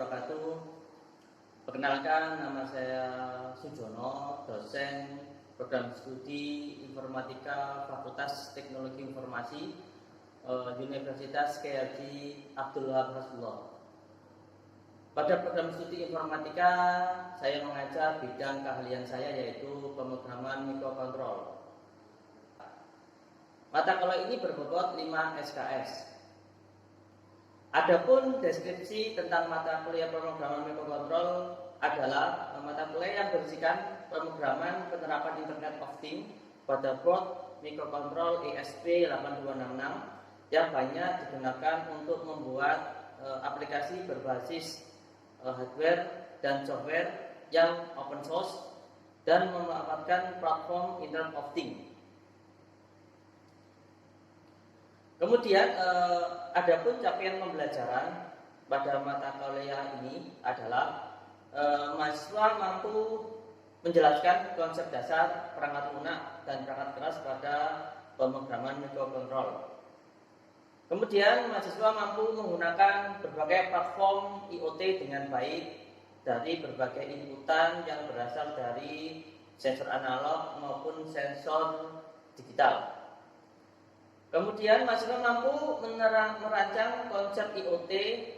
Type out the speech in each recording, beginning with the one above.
wabarakatuh. Perkenalkan, nama saya Sujono, dosen program studi Informatika Fakultas Teknologi Informasi Universitas KHJ Abdul Wahab Hasbullah. Pada program studi Informatika, saya mengajar bidang keahlian saya yaitu pemrograman mikrokontrol. Mata kuliah ini berbobot 5 SKS. Adapun deskripsi tentang mata kuliah pemrograman mikrokontrol adalah mata kuliah yang berisikan pemrograman penerapan Internet of Things pada board mikrokontrol ESP8266 yang banyak digunakan untuk membuat aplikasi berbasis hardware dan software yang open source dan memanfaatkan platform Internet of Things. Kemudian adapun capaian pembelajaran pada mata kuliah ini adalah mahasiswa mampu menjelaskan konsep dasar perangkat lunak dan perangkat keras pada pemrograman mikrokontrol. Kemudian mahasiswa mampu menggunakan berbagai platform IoT dengan baik dari berbagai inputan yang berasal dari sensor analog maupun sensor digital. Kemudian mahasiswa mampu merancang konsep IoT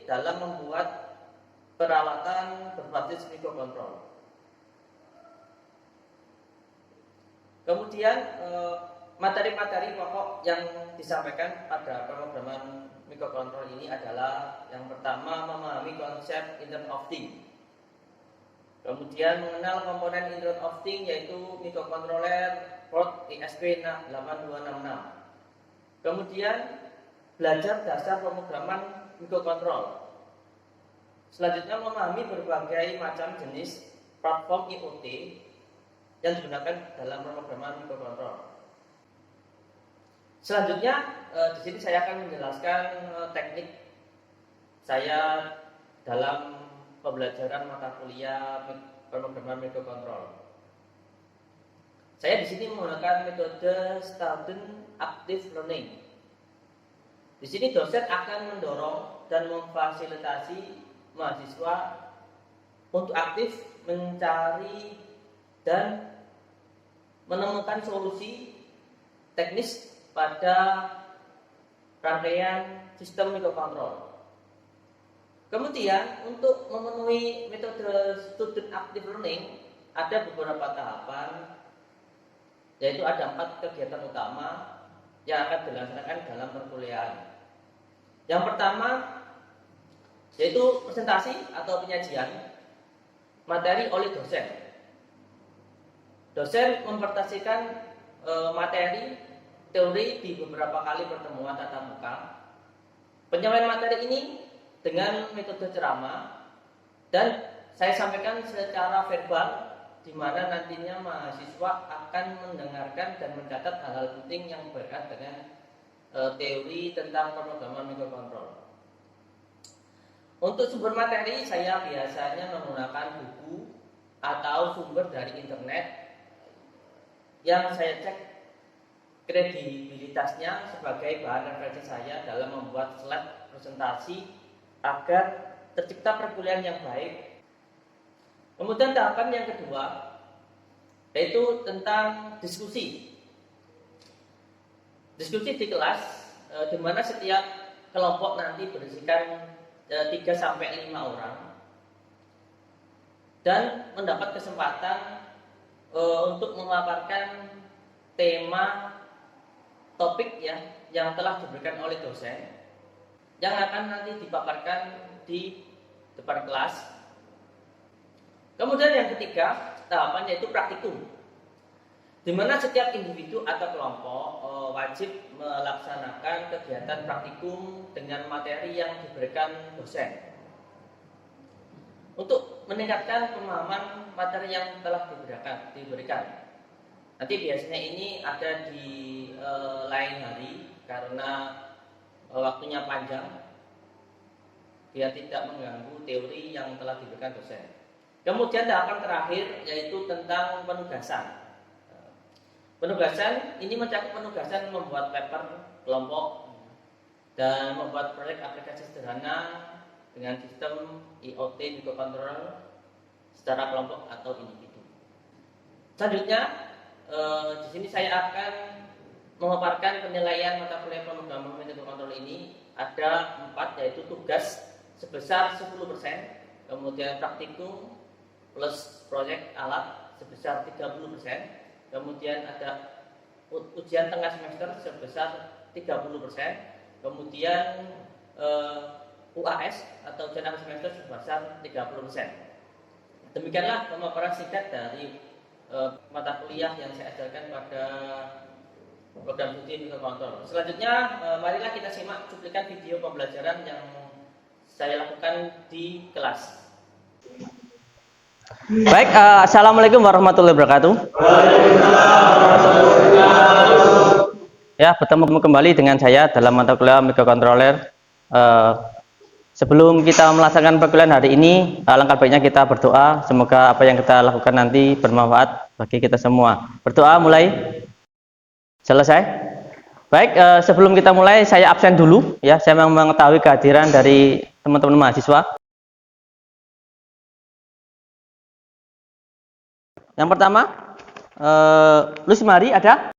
dalam membuat peralatan berbasis mikrokontrol. Kemudian materi-materi pokok yang disampaikan pada pemrograman mikrokontrol ini adalah yang pertama memahami konsep Internet of Things. Kemudian mengenal komponen Internet of Things yaitu mikrokontroler port ESP8266. Kemudian belajar dasar pemrograman mikrokontrol. Selanjutnya memahami berbagai macam jenis platform IoT yang digunakan dalam pemrograman mikrokontrol. Selanjutnya di sini saya akan menjelaskan teknik saya dalam pembelajaran mata kuliah pemrograman mikrokontrol. Saya di sini menggunakan metode Student Active Learning. Di sini dosen akan mendorong dan memfasilitasi mahasiswa untuk aktif mencari dan menemukan solusi teknis pada rangkaian sistem mikrokontrol. Kemudian untuk memenuhi metode Student Active Learning ada beberapa tahapan, yaitu ada 4 kegiatan utama yang akan dilaksanakan dalam perkuliahan. Yang pertama yaitu presentasi atau penyajian materi oleh dosen. Dosen mempresentasikan materi teori di beberapa kali pertemuan tatap muka. Penyampaian materi ini dengan metode ceramah dan saya sampaikan secara verbal, di mana nantinya mahasiswa akan mendengarkan dan mencatat hal-hal penting yang berkaitan dengan teori tentang pemrograman mikrokontrol. Untuk sumber materi saya biasanya menggunakan buku atau sumber dari internet yang saya cek kredibilitasnya sebagai bahan referensi saya dalam membuat slide presentasi agar tercipta perkuliahan yang baik. Kemudian tahapan yang kedua yaitu tentang diskusi. Diskusi di kelas di mana setiap kelompok nanti berisikan 3-5 orang dan mendapat kesempatan untuk memaparkan tema topik yang telah diberikan oleh dosen yang akan nanti dipaparkan di depan kelas. Kemudian yang ketiga tahapan yaitu praktikum, di mana setiap individu atau kelompok wajib melaksanakan kegiatan praktikum dengan materi yang diberikan dosen untuk meningkatkan pemahaman materi yang telah diberikan. Nanti biasanya ini ada di lain hari karena waktunya panjang, biar tidak mengganggu teori yang telah diberikan dosen. Kemudian tahapan terakhir yaitu tentang penugasan. Penugasan ini mencakup penugasan membuat paper kelompok dan membuat proyek aplikasi sederhana dengan sistem IoT microcontroller secara kelompok atau individu. Selanjutnya, di sini saya akan memaparkan penilaian mata kuliah pemrograman microcontroller ini. Ada 4, yaitu tugas sebesar 10%, kemudian praktikum plus proyek alat sebesar 30%, kemudian ada ujian tengah semester sebesar 30%, kemudian UAS atau ujian akhir semester sebesar 30%. Demikianlah pemaparan singkat dari mata kuliah yang saya ajarkan pada program studi microcontroller. Selanjutnya, marilah kita simak cuplikan video pembelajaran yang saya lakukan di kelas. Baik, assalamualaikum warahmatullahi wabarakatuh. Ya, bertemu kembali dengan saya dalam mata kuliah microcontroller. Sebelum kita melaksanakan perkuliahan hari ini, alangkah baiknya kita berdoa. Semoga apa yang kita lakukan nanti bermanfaat bagi kita semua. Berdoa mulai. Selesai. Baik, sebelum kita mulai, saya absen dulu. Ya, saya memang mengetahui kehadiran dari teman-teman mahasiswa. Yang pertama, Lusmari ada?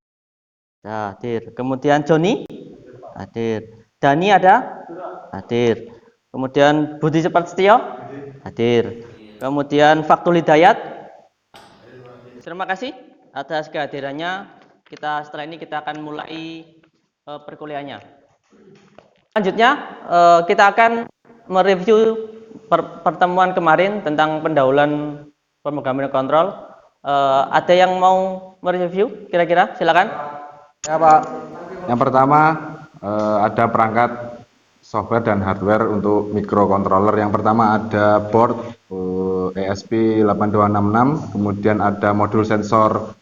Hadir. Kemudian Joni? Hadir. Dani ada? Hadir. Kemudian Budi Sepertio? Hadir. Kemudian Faktul Hidayat? Terima kasih atas kehadirannya. Setelah ini kita akan mulai perkuliahannya. Selanjutnya kita akan mereview pertemuan kemarin tentang pendahuluan pemrograman kontrol. Ada yang mau mereview? Kira-kira, silakan. Ya Pak. Yang pertama ada perangkat software dan hardware untuk microcontroller. Yang pertama ada board ESP8266, kemudian ada modul sensor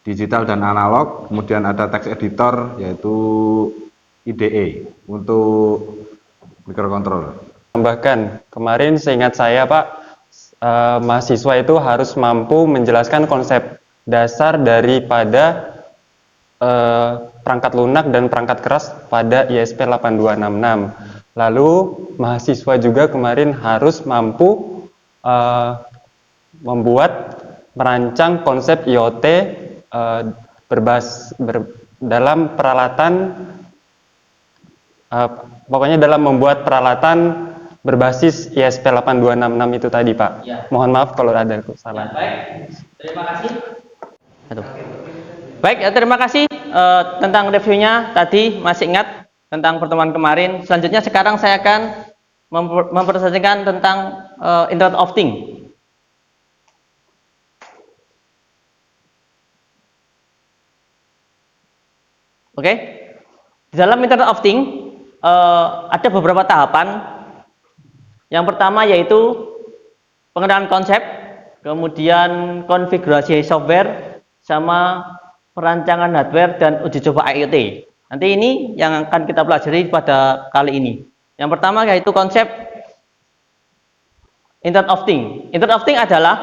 digital dan analog, kemudian ada text editor yaitu IDE untuk microcontroller. Tambahkan, kemarin seingat saya Pak, mahasiswa itu harus mampu menjelaskan konsep dasar daripada perangkat lunak dan perangkat keras pada ISP8266. Lalu mahasiswa juga kemarin harus mampu merancang konsep IoT dalam peralatan, pokoknya dalam membuat peralatan berbasis ISP8266 itu tadi Pak. Ya. Mohon maaf kalau ada kesalahan. Ya, baik, terima kasih. Baik, terima kasih tentang reviewnya tadi, masih ingat tentang pertemuan kemarin. Selanjutnya sekarang saya akan mempresentasikan tentang Internet of Things. Oke, di dalam Internet of Things ada beberapa tahapan. Yang pertama yaitu pengenalan konsep, kemudian konfigurasi software, sama perancangan hardware dan uji coba IoT. Nanti ini yang akan kita pelajari pada kali ini. Yang pertama yaitu konsep Internet of Things. Internet of Things adalah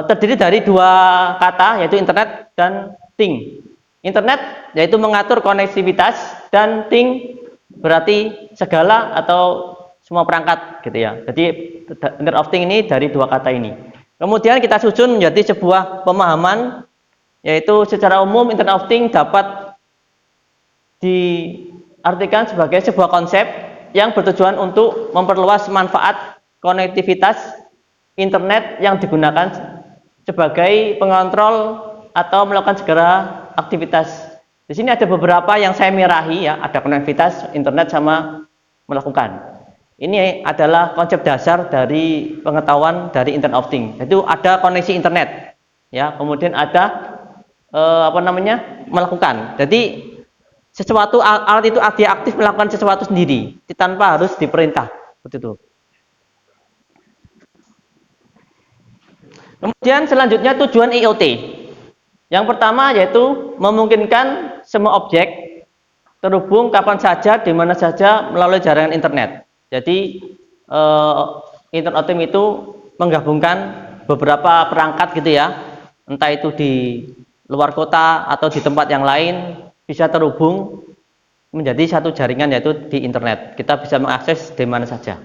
terdiri dari dua kata, yaitu internet dan thing. Internet yaitu mengatur konektivitas, dan thing berarti segala atau semua perangkat gitu ya. Jadi Internet of Things ini dari dua kata ini. Kemudian kita susun menjadi sebuah pemahaman, yaitu secara umum Internet of Things dapat diartikan sebagai sebuah konsep yang bertujuan untuk memperluas manfaat konektivitas internet yang digunakan sebagai pengontrol atau melakukan segala aktivitas. Di sini ada beberapa yang saya merahi ya, ada konektivitas internet sama melakukan. Ini adalah konsep dasar dari pengetahuan dari Internet of Things. Itu ada koneksi internet, ya. Kemudian ada melakukan. Jadi sesuatu alat itu dia aktif melakukan sesuatu sendiri, tanpa harus diperintah, seperti itu. Kemudian selanjutnya tujuan IoT. Yang pertama yaitu memungkinkan semua objek terhubung kapan saja, di mana saja melalui jaringan internet. Jadi Internet of Things itu menggabungkan beberapa perangkat gitu ya, entah itu di luar kota atau di tempat yang lain, bisa terhubung menjadi satu jaringan, yaitu di internet. Kita bisa mengakses di mana saja.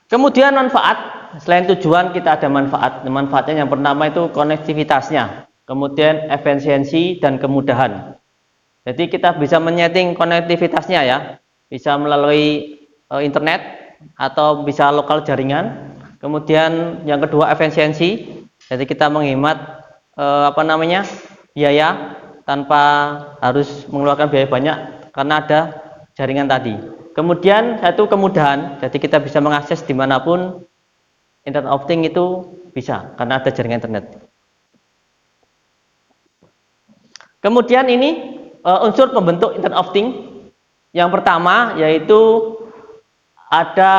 Kemudian manfaat, selain tujuan kita ada manfaat. Manfaatnya yang pertama itu konektivitasnya, kemudian efisiensi dan kemudahan. Jadi kita bisa menyeting konektivitasnya ya, bisa melalui internet atau bisa lokal jaringan. Kemudian yang kedua efisiensi, jadi kita menghemat biaya tanpa harus mengeluarkan biaya banyak karena ada jaringan tadi. Kemudian satu kemudahan, jadi kita bisa mengakses dimanapun. Internet of Things itu bisa karena ada jaringan internet. Kemudian ini unsur pembentuk Internet of Things. Yang pertama yaitu ada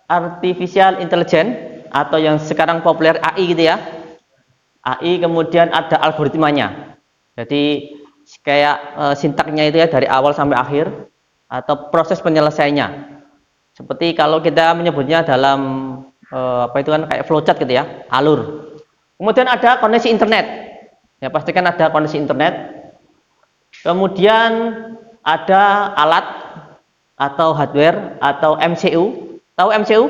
artificial intelligence atau yang sekarang populer AI gitu ya. AI, kemudian ada algoritmanya. Jadi kayak sintaknya itu ya dari awal sampai akhir atau proses penyelesaiannya. Seperti kalau kita menyebutnya dalam kayak flowchart gitu ya, alur. Kemudian ada koneksi internet. Ya pastikan ada koneksi internet. Kemudian ada alat atau hardware atau MCU. Tahu MCU?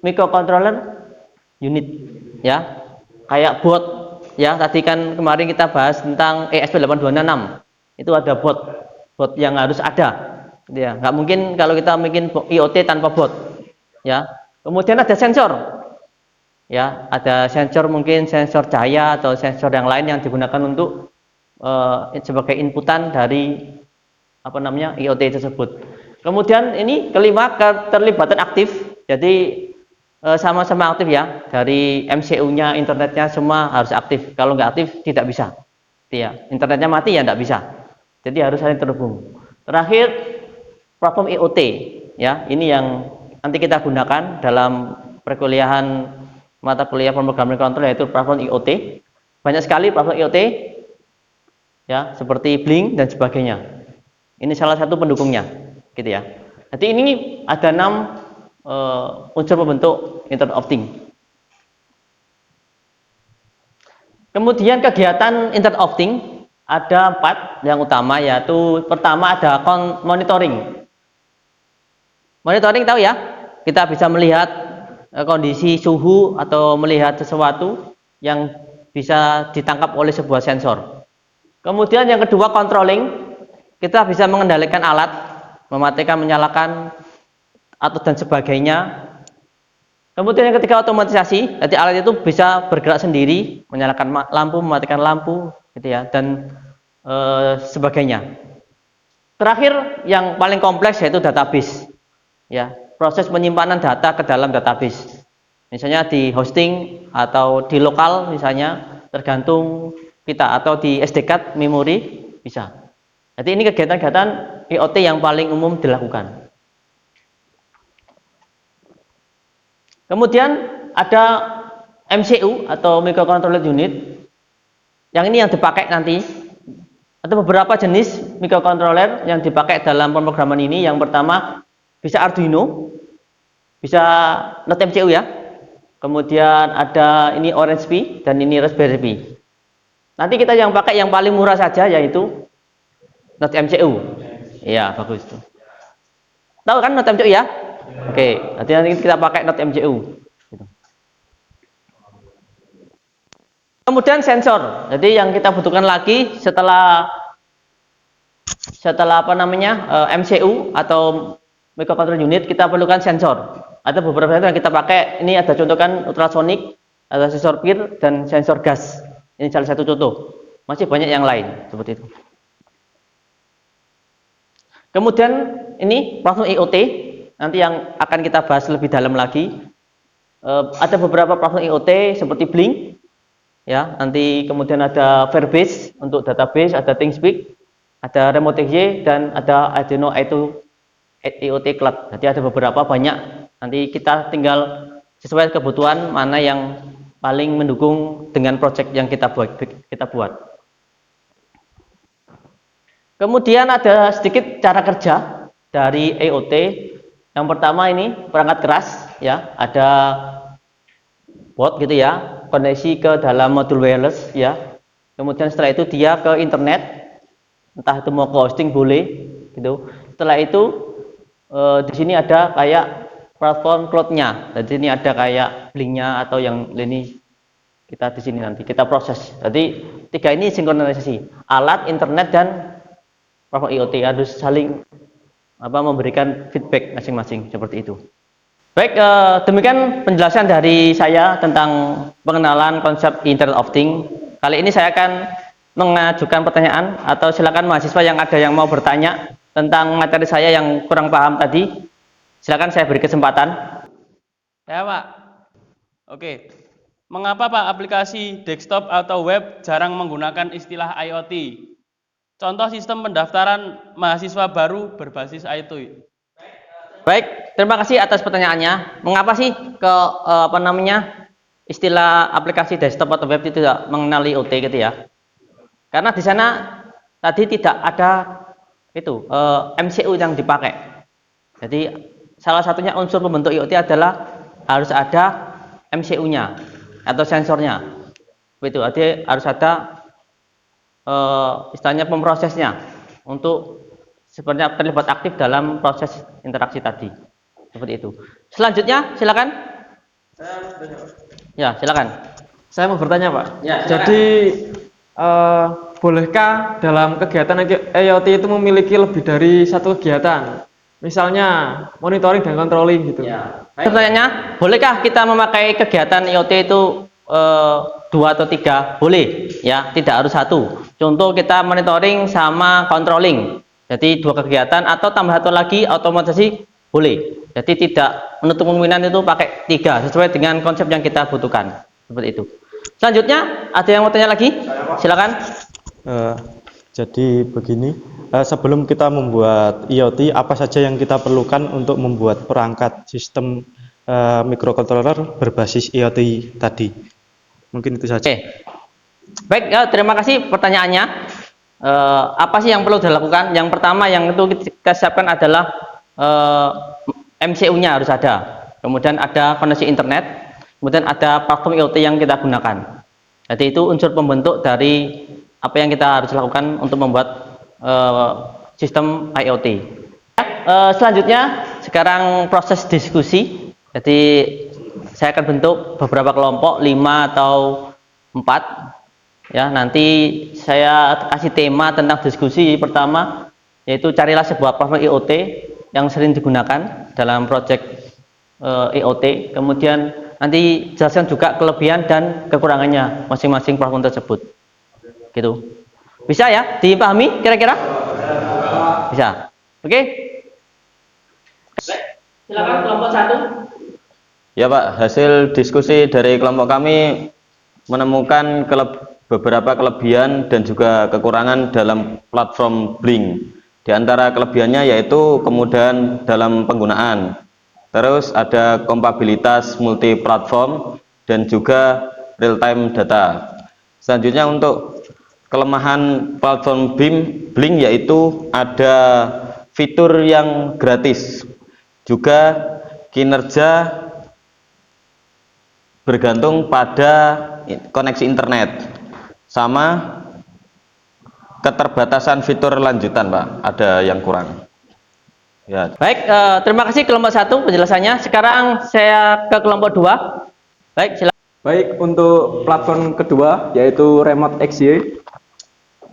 Microcontroller unit ya. Kayak bot ya. Tadi kan kemarin kita bahas tentang ESP8266. Itu ada bot yang harus ada. Ya, nggak mungkin kalau kita bikin IoT tanpa bot. Ya. Kemudian ada sensor. Ya, ada sensor, mungkin sensor cahaya atau sensor yang lain yang digunakan untuk sebagai inputan dari IoT tersebut. Kemudian ini kelima, keterlibatan aktif. Jadi sama-sama aktif ya. Dari MCU-nya, internetnya semua harus aktif. Kalau nggak aktif tidak bisa. Ya, internetnya mati ya nggak bisa. Jadi harus saling terhubung. Terakhir, platform IoT ya. Ini yang nanti kita gunakan dalam perkuliahan mata kuliah pemrograman kontrol, yaitu platform IoT. Banyak sekali platform IoT ya, seperti Blink dan sebagainya. Ini salah satu pendukungnya, gitu ya. Jadi ini ada 6 unsur pembentuk Internet of Things. Kemudian kegiatan Internet of Things ada 4 yang utama, yaitu pertama ada monitoring. Monitoring tahu ya? Kita bisa melihat kondisi suhu atau melihat sesuatu yang bisa ditangkap oleh sebuah sensor. Kemudian yang kedua controlling, kita bisa mengendalikan alat, mematikan, menyalakan atau dan sebagainya. Kemudian yang ketiga otomatisasi, jadi alat itu bisa bergerak sendiri, menyalakan lampu, mematikan lampu, gitu ya, dan sebagainya. Terakhir yang paling kompleks yaitu database, ya, proses penyimpanan data ke dalam database. Misalnya di hosting atau di lokal, misalnya tergantung kita, atau di SD card memori bisa. Jadi ini kegiatan-kegiatan IoT yang paling umum dilakukan. Kemudian ada MCU atau microcontroller unit. Yang ini yang dipakai nanti. Ada beberapa jenis microcontroller yang dipakai dalam pemrograman ini. Yang pertama bisa Arduino, bisa not MCU ya. Kemudian ada ini Orange Pi dan ini Raspberry Pi. Nanti kita yang pakai yang paling murah saja, yaitu not MCU. Iya, bagus tuh. Tahu kan not MCU ya? Oke, nanti kita pakai not MCU. Kemudian sensor. Jadi yang kita butuhkan lagi setelah MCU atau microcontroller unit, kita perlukan sensor. Ada beberapa sensor yang kita pakai. Ini ada contohkan ultrasonic, ada sensor PIR dan sensor gas. Ini salah satu contoh. Masih banyak yang lain seperti itu. Kemudian ini platform IoT, nanti yang akan kita bahas lebih dalam lagi. Ada beberapa platform IoT seperti Blink, ya. Nanti kemudian ada Firebase untuk database, ada ThingSpeak, ada Remote-XY, dan ada Arduino IoT Cloud. Jadi ada beberapa banyak. Nanti kita tinggal sesuai kebutuhan mana yang paling mendukung dengan project yang kita buat. Kemudian ada sedikit cara kerja dari IoT. Yang pertama ini perangkat keras, ya, ada board gitu ya, koneksi ke dalam modul wireless ya. Kemudian setelah itu dia ke internet, entah itu mau ke hosting boleh gitu. Setelah itu di sini ada kayak platform cloud-nya. Jadi ini ada kayak linknya atau yang ini kita di sini nanti kita proses. Jadi tiga ini sinkronisasi, alat, internet dan platform IoT harus saling memberikan feedback masing-masing seperti itu. Baik, demikian penjelasan dari saya tentang pengenalan konsep Internet of Things. Kali ini saya akan mengajukan pertanyaan atau silakan mahasiswa yang ada yang mau bertanya tentang materi saya yang kurang paham tadi. Silakan saya beri kesempatan. Ya Pak. Oke. Mengapa Pak aplikasi desktop atau web jarang menggunakan istilah IoT? Contoh sistem pendaftaran mahasiswa baru berbasis IoT. Baik, terima kasih atas pertanyaannya. Mengapa sih istilah aplikasi desktop atau web itu tidak mengenal IoT gitu ya? Karena di sana tadi tidak ada itu MCU yang dipakai. Jadi salah satunya unsur pembentuk IoT adalah harus ada MCU-nya atau sensornya. Itu artinya harus ada istilahnya pemrosesnya untuk sebenarnya terlibat aktif dalam proses interaksi tadi. Seperti itu. Selanjutnya silakan. Ya, silakan. Saya mau bertanya, Pak. Ya, silakan. Jadi bolehkah dalam kegiatan IoT itu memiliki lebih dari satu kegiatan? Misalnya monitoring dan controlling gitu. Ya. Pertanyaannya, bolehkah kita memakai kegiatan IoT itu 2 atau 3? Boleh, ya, tidak harus satu. Contoh kita monitoring sama controlling. Jadi 2 kegiatan atau tambah satu lagi otomatisasi boleh. Jadi tidak menutup kemungkinan itu pakai 3 sesuai dengan konsep yang kita butuhkan. Seperti itu. Selanjutnya ada yang mau tanya lagi? Silakan. Jadi begini, sebelum kita membuat IoT, apa saja yang kita perlukan untuk membuat perangkat sistem microcontroller berbasis IoT tadi? Mungkin itu saja. Oke. Baik, terima kasih pertanyaannya. Apa sih yang perlu dilakukan? Yang pertama yang itu kita siapkan adalah MCU-nya harus ada. Kemudian ada koneksi internet, kemudian ada platform IoT yang kita gunakan. Jadi itu unsur pembentuk dari apa yang kita harus lakukan untuk membuat sistem IoT. Selanjutnya sekarang proses diskusi. Jadi saya akan bentuk beberapa kelompok 5 atau 4. Ya, nanti saya kasih tema tentang diskusi pertama, yaitu carilah sebuah platform IoT yang sering digunakan dalam proyek IoT. Kemudian nanti jelaskan juga kelebihan dan kekurangannya masing-masing platform tersebut. Gitu. Bisa ya? Dipahami kira-kira? Bisa. Oke? Silakan kelompok 1. Ya Pak, hasil diskusi dari kelompok kami menemukan beberapa kelebihan dan juga kekurangan dalam platform Blink. Di antara kelebihannya yaitu kemudahan dalam penggunaan, terus ada kompatibilitas multi platform dan juga real time data. Selanjutnya untuk kelemahan platform Blink yaitu ada fitur yang gratis, juga kinerja bergantung pada koneksi internet, sama keterbatasan fitur lanjutan, Pak. Ada yang kurang. Ya. Baik, terima kasih kelompok 1 penjelasannya. Sekarang saya ke kelompok 2. Baik, silakan. Baik, untuk platform kedua yaitu Remote XY.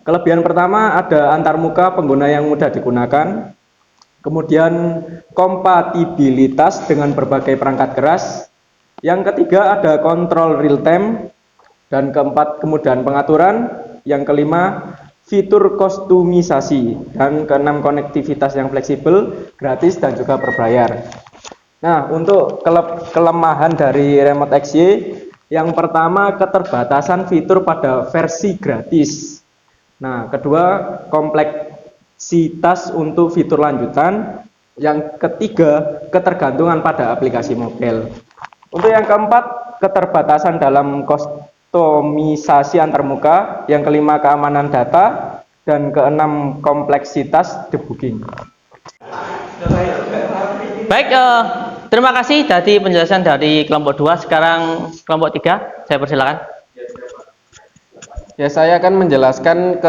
Kelebihan pertama ada antarmuka pengguna yang mudah digunakan. Kemudian kompatibilitas dengan berbagai perangkat keras. Yang ketiga ada kontrol real time. Dan keempat kemudahan pengaturan. Yang kelima fitur kostumisasi. Dan keenam konektivitas yang fleksibel, gratis dan juga berbayar. Nah, untuk kelemahan dari Remote XY, yang pertama keterbatasan fitur pada versi gratis. Nah, kedua kompleksitas untuk fitur lanjutan. Yang ketiga ketergantungan pada aplikasi mobile. Untuk yang keempat keterbatasan dalam kostumisasi antarmuka. Yang kelima keamanan data. Dan keenam kompleksitas debugging. Baik, terima kasih dari penjelasan dari kelompok 2. Sekarang kelompok 3, saya persilakan. Ya, saya akan menjelaskan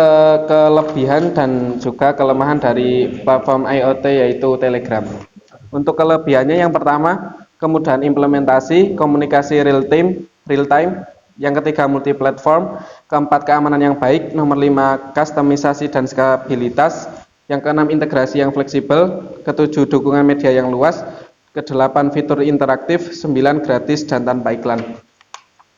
kelebihan dan juga kelemahan dari platform IoT yaitu Telegram. Untuk kelebihannya yang pertama, kemudahan implementasi, komunikasi real time, yang ketiga multiplatform, keempat keamanan yang baik, nomor 5 kustomisasi dan skalabilitas, yang keenam integrasi yang fleksibel, ketujuh dukungan media yang luas, kedelapan fitur interaktif, 9 gratis dan tanpa iklan.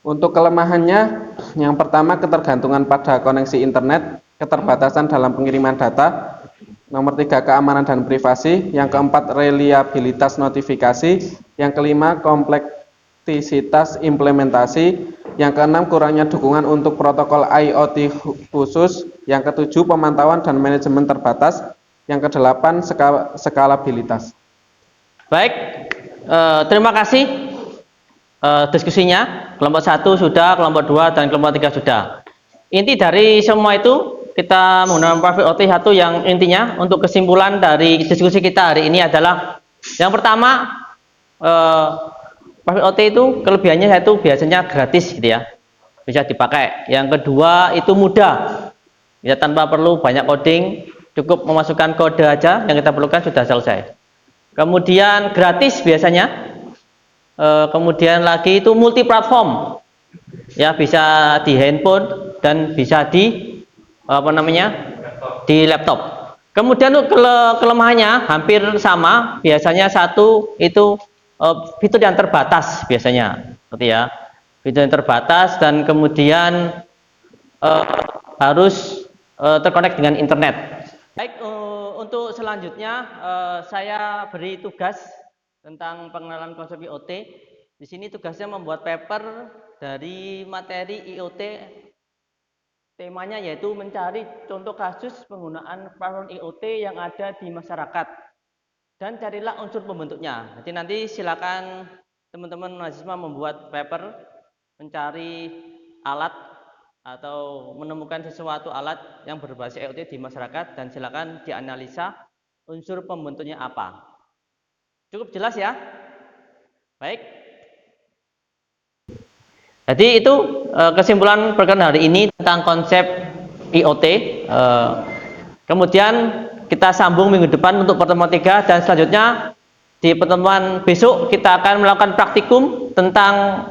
Untuk kelemahannya, yang pertama ketergantungan pada koneksi internet, keterbatasan dalam pengiriman data, nomor 3 keamanan dan privasi, yang keempat reliabilitas notifikasi, yang kelima kompleksitas implementasi, yang keenam kurangnya dukungan untuk protokol IoT khusus, yang ketujuh pemantauan dan manajemen terbatas, yang kedelapan skalabilitas. Baik, terima kasih diskusinya. Kelompok 1 sudah, kelompok 2 dan kelompok 3 sudah. Inti dari semua itu kita menggunakan Private OT 1 yang intinya untuk kesimpulan dari diskusi kita hari ini adalah yang pertama, Private OT itu kelebihannya yaitu biasanya gratis gitu ya, bisa dipakai. Yang kedua itu mudah, ya tanpa perlu banyak coding, cukup memasukkan kode aja yang kita perlukan sudah selesai. Kemudian gratis biasanya. Kemudian lagi itu multi platform, ya bisa di handphone dan bisa di di laptop. Kemudian kelemahannya hampir sama, biasanya satu itu fitur yang terbatas biasanya, seperti ya, fitur yang terbatas dan kemudian harus terkonek dengan internet. Baik, untuk selanjutnya saya beri tugas tentang pengenalan konsep IoT. Di sini tugasnya membuat paper dari materi IoT. Temanya yaitu mencari contoh kasus penggunaan platform IoT yang ada di masyarakat dan carilah unsur pembentuknya. Jadi nanti silakan teman-teman mahasiswa membuat paper mencari alat atau menemukan sesuatu alat yang berbasis IoT di masyarakat dan silakan dianalisa unsur pembentuknya apa. Cukup jelas ya? Baik. Jadi itu kesimpulan perkenalan hari ini tentang konsep IoT. Kemudian kita sambung minggu depan untuk pertemuan 3 dan selanjutnya di pertemuan besok kita akan melakukan praktikum tentang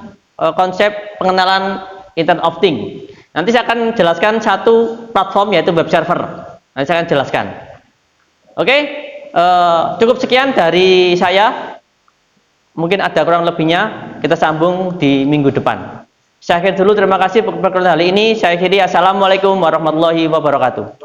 konsep pengenalan Internet of Things. Nanti saya akan jelaskan satu platform yaitu web server. Nanti saya akan jelaskan. Oke? Cukup sekian dari saya. Mungkin ada kurang lebihnya, kita sambung di minggu depan. Saya akhiri dulu, terima kasih perkenalan hari ini. Saya akhiri, assalamualaikum warahmatullahi wabarakatuh.